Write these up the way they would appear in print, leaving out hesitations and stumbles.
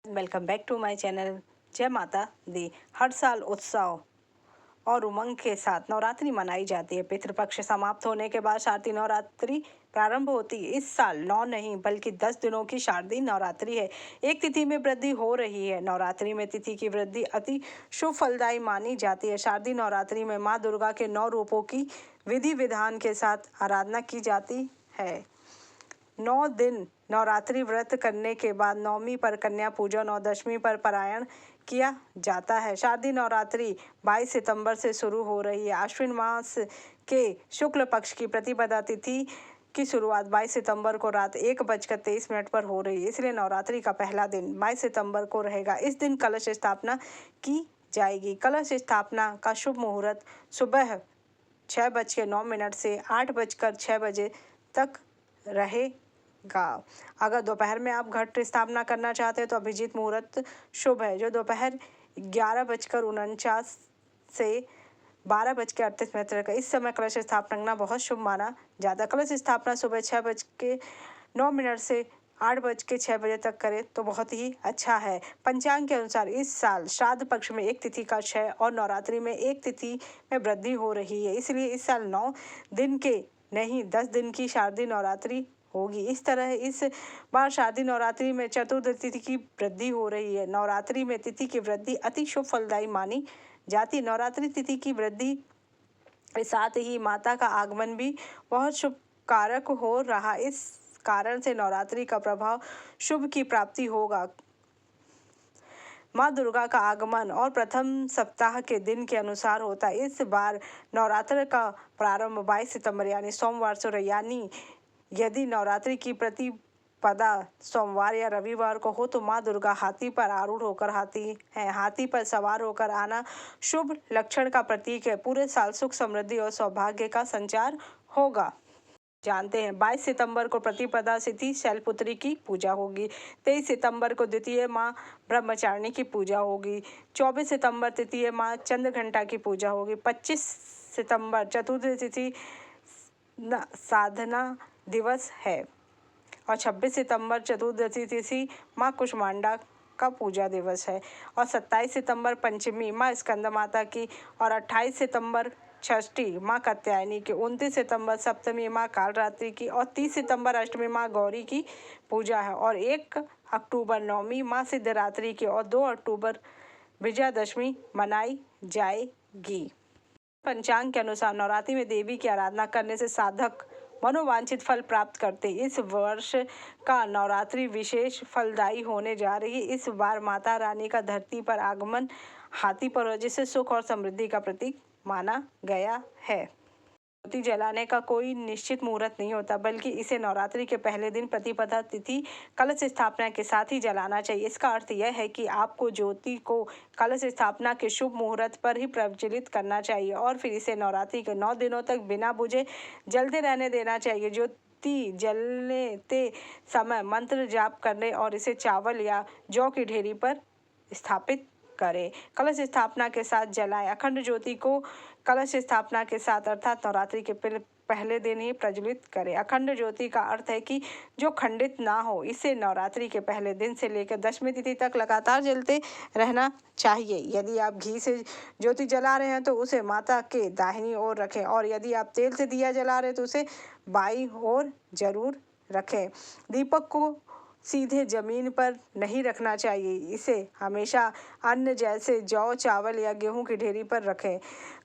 Welcome back to my channel. जय माता दी। हर साल उत्सव और उमंग के साथ नवरात्रि मनाई जाती है। पितृपक्ष समाप्त होने के बाद शारदीय नवरात्रि प्रारंभ होती है। इस साल 9 नहीं बल्कि 10 दिनों की शारदीय नवरात्रि है। एक तिथि में वृद्धि हो रही है। नवरात्रि में तिथि की वृद्धि अति शुभ फलदायी मानी जाती है। शारदीय नवरात्रि में माँ दुर्गा के 9 रूपों की विधि विधान के साथ आराधना की जाती है। 9 दिन नवरात्रि व्रत करने के बाद नवमी पर कन्या पूजन और दशमी पर पारायण किया जाता है। शारदीय नवरात्रि 22 सितंबर से शुरू हो रही है। आश्विन मास के शुक्ल पक्ष की प्रतिपदा तिथि की शुरुआत 22 सितंबर को रात 1:23 पर हो रही है। इसलिए नवरात्रि का पहला दिन 22 सितंबर को रहेगा। इस दिन कलश स्थापना की जाएगी। कलश स्थापना का शुभ मुहूर्त सुबह 6:09 से 8:06 बजे तक रहेगा। अगर दोपहर में आप घट स्थापना करना चाहते हैं तो अभिजीत मुहूर्त शुभ है, जो दोपहर 11:49 से 12:38 तक। इस समय कलश स्थापना करना बहुत शुभ माना जाता है। कलश स्थापना सुबह 6:09 से 8:06 बजे तक करें तो बहुत ही अच्छा है। पंचांग के अनुसार इस साल श्राद्ध पक्ष में एक तिथि का क्षय और नवरात्रि में एक तिथि में वृद्धि हो रही है। इसलिए इस साल 9 दिन के नहीं 10 दिन की शारदीय नवरात्रि होगी। इस तरह इस बार शारदीय नवरात्रि में चतुर्दशी तिथि की वृद्धि हो रही है। नवरात्रि में तिथि की वृद्धि अति शुभ फलदायी मानी जाती। नवरात्रि तिथि की वृद्धि के साथ ही माता का आगमन भी बहुत शुभ कारक हो रहा। इस कारण से नवरात्रि का प्रभाव शुभ की प्राप्ति होगा। माँ दुर्गा का आगमन और प्रथम सप्ताह के दिन के अनुसार होता है। इस बार नवरात्र का प्रारंभ 22 सितंबर यानी सोमवार से, यानी यदि नवरात्रि की प्रतिपदा सोमवार या रविवार को हो तो माँ दुर्गा हाथी पर आरूढ़ होकर हाथी पर सवार होकर आना शुभ लक्षण का प्रतीक है। पूरे साल सुख समृद्धि और सौभाग्य का संचार होगा। जानते हैं 22 सितंबर को प्रतिपदा तिथि शैलपुत्री की पूजा होगी। 23 सितंबर को द्वितीय माँ ब्रह्मचारिणी की पूजा होगी। 24 सितंबर तृतीय माँ चंद्रघंटा की पूजा होगी। 25 सितंबर चतुर्थी तिथि साधना दिवस है और 26 सितंबर चतुर्दशी तिथि माँ कुष्मांडा का पूजा दिवस है और 27 सितंबर पंचमी माँ स्कंद माता की और 28 सितंबर षष्ठी माँ कात्यायनी की, 29 सितंबर सप्तमी माँ कालरात्रि की और 30 सितंबर अष्टमी माँ गौरी की पूजा है और 1 अक्टूबर नवमी माँ सिद्धरात्रि की और 2 अक्टूबर विजयादशमी मनाई जाएगी। पंचांग के अनुसार नवरात्रि में देवी की आराधना करने से साधक मनोवांछित फल प्राप्त करते। इस वर्ष का नवरात्रि विशेष फलदायी होने जा रही है। इस बार माता रानी का धरती पर आगमन हाथी पर, जिससे सुख और समृद्धि का प्रतीक माना गया है। ज्योति जलाने का कोई निश्चित मुहूर्त नहीं होता, बल्कि इसे नवरात्रि के पहले दिन प्रतिपदा तिथि कलश स्थापना के साथ ही जलाना चाहिए। इसका अर्थ यह है कि आपको ज्योति को कलश स्थापना के शुभ मुहूर्त पर ही प्रज्वलित करना चाहिए और फिर इसे नवरात्रि के 9 दिनों तक बिना बुझे जलते रहने देना चाहिए। ज्योति जलते समय मंत्र जाप करने और इसे चावल या जौ की ढेरी पर स्थापित करें। कलश स्थापना के साथ जलाएं। अखंड ज्योति को कलश स्थापना के साथ अर्थात नवरात्रि के पहले दिन ही प्रज्वलित करें। अखंड ज्योति का अर्थ है कि जो खंडित ना हो। इसे नवरात्रि के पहले दिन से लेकर दशमी तिथि तक लगातार जलते रहना चाहिए। यदि आप घी से ज्योति जला रहे हैं तो उसे माता के दाहिनी ओर रखें और यदि आप तेल से दिया जला रहे हैं तो उसे बाईं ओर जरूर रखें। दीपक को सीधे जमीन पर नहीं रखना चाहिए। इसे हमेशा अन्न जैसे जौ, चावल या गेहूं की ढेरी पर रखें।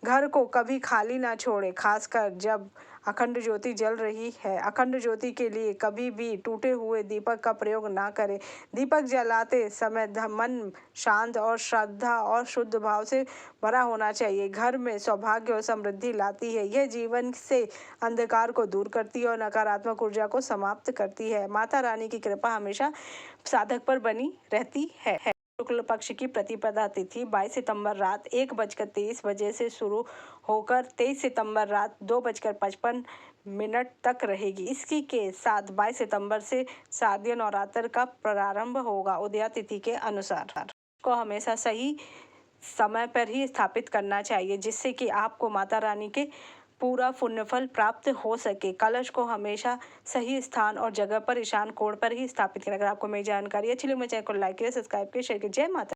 घर को कभी खाली ना छोड़ें, खासकर जब अखंड ज्योति जल रही है। अखंड ज्योति के लिए कभी भी टूटे हुए दीपक का प्रयोग ना करें। दीपक जलाते समय मन शांत और श्रद्धा और शुद्ध भाव से भरा होना चाहिए। घर में सौभाग्य और समृद्धि लाती है। यह जीवन से अंधकार को दूर करती है और नकारात्मक ऊर्जा को समाप्त करती है। माता रानी की कृपा हमेशा साधक पर बनी रहती है। शुक्ल पक्ष की प्रतिपदा तिथि 22 सितंबर रात 1:23 से शुरू होकर 23 सितंबर रात 2:55 तक रहेगी। इसी के साथ 22 सितंबर से शारदीय नवरात्र का प्रारंभ होगा। उदया तिथि के अनुसार को हमेशा सही समय पर ही स्थापित करना चाहिए, जिससे कि आपको माता रानी के पूरा पुण्यफल प्राप्त हो सके। कलश को हमेशा सही स्थान और जगह पर ईशान कोण पर ही स्थापित करें। अगर आपको मेरी जानकारी अच्छी लगी मेरे चैनल को लाइक करिए, सब्सक्राइब करिए, शेयर कीजिए। जय माता।